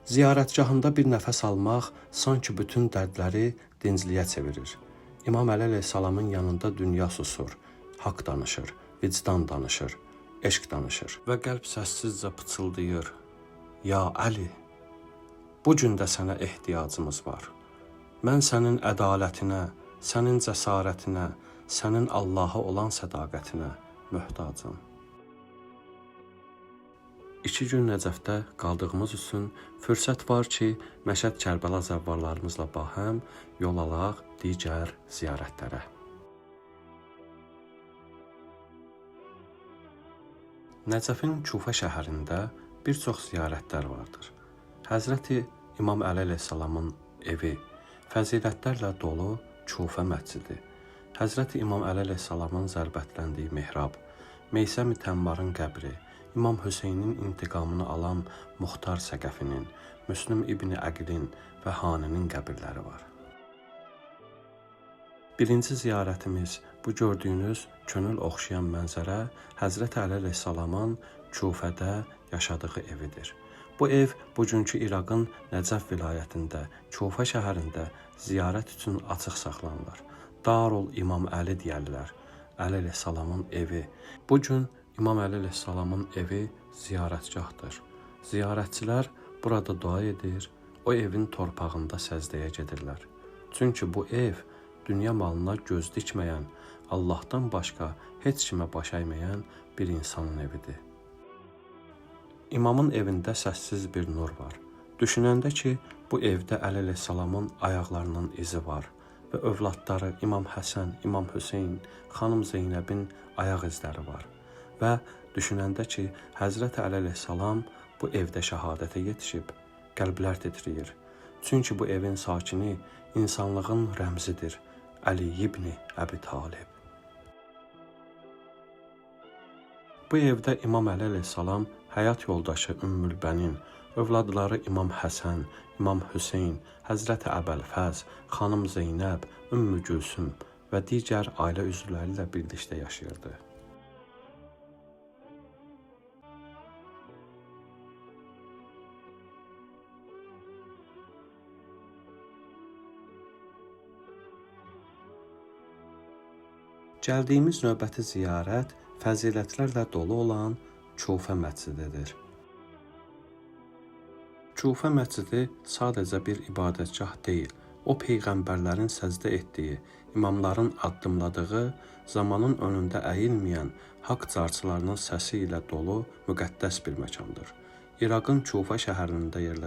Ziyarətgahında bir nəfəs almaq sanki bütün dərdləri dincliyə çevirir. İmam Əli əleyhissalamın yanında dünya susur, haqq danışır, vicdan danışır, eşq danışır və qəlb səssizcə pıçıldayır. Ya Əli, bu gün də sənə ehtiyacımız var. Mən sənin ədalətinə, sənin cəsarətinə, sənin Allaha olan sədaqətinə möhtacam. 2 gün Nəcəfdə qaldığımız üçün fürsət var ki, Məşəd Kərbəla zəvvarlarımızla bahəm yol alaq digər ziyarətlərə. Nəcəfin Kufə şəhərində bir çox ziyarətlər vardır. Həzrəti İmam Əli əleyhissalamın evi, fəzilətlərlə dolu Kufə məscidi, Həzrəti İmam Əli əleyhissalamın zərbətləndiyi mehrab, Meysəm-i Təmmarın qəbri, İmam Hüseynin intiqamını alan Muxtar Səqəfinin, Müslüm İbni Əqilin və Haninin qəbirləri var. Birinci ziyarətimiz bu gördüyünüz könül oxşayan mənzərə Həzrəti Əli əleyhissalamın Kufədə yaşadığı evidir. Bu ev bugünkü İraqın Nəcəf vilayətində, Kufə şəhərində ziyarət üçün açıq saxlanılır. Darul İmam Əli deyərlər, Əli əleyhissalamın evi. Bugün İmam Əli əleyhissalamın evi ziyarətgahdır. Ziyarətçilər burada dua edir, o evin torpağında səzdəyə gedirlər. Çünki bu ev dünya malına göz dikməyən, Allahdan başqa heç kimə baş əyməyən bir insanın evidir. İmamın evində səssiz bir nur var. Düşünəndə ki, bu evdə Əli əleyhissalamın ayaqlarının izi var və övladları İmam Həsən, İmam Hüseyn, xanım Zeynəbin ayaq izləri var. Və düşünəndə ki, Həzrəti Əli əleyhissalam bu evdə şəhadətə yetişib, qəlblər titriyir. Çünki bu evin sakini insanlığın rəmzidir, Əli ibn Əbi Talib. Bu evdə İmam Əli əleyhissalam həyat yoldaşı Ümmülbənin, övladları İmam Həsən, İmam Hüseyn, Həzrəti Əbəlfəz, xanım Zeynəb, Ümmü Gülsüm və digər ailə üzvləri ilə birlikdə yaşayırdı. Gəldiyimiz növbəti ziyarət fəzilətlərlə dolu olan Kufə məscididir. Kufə məscidi sadəcə bir ibadətgah deyil, o peyğəmbərlərin səzdə etdiyi, imamların addımladığı, zamanın önündə əyilməyən haqq carçılarının səsi ilə dolu müqəddəs bir məkandır. İraqın Kufə şəhərində yerləşir.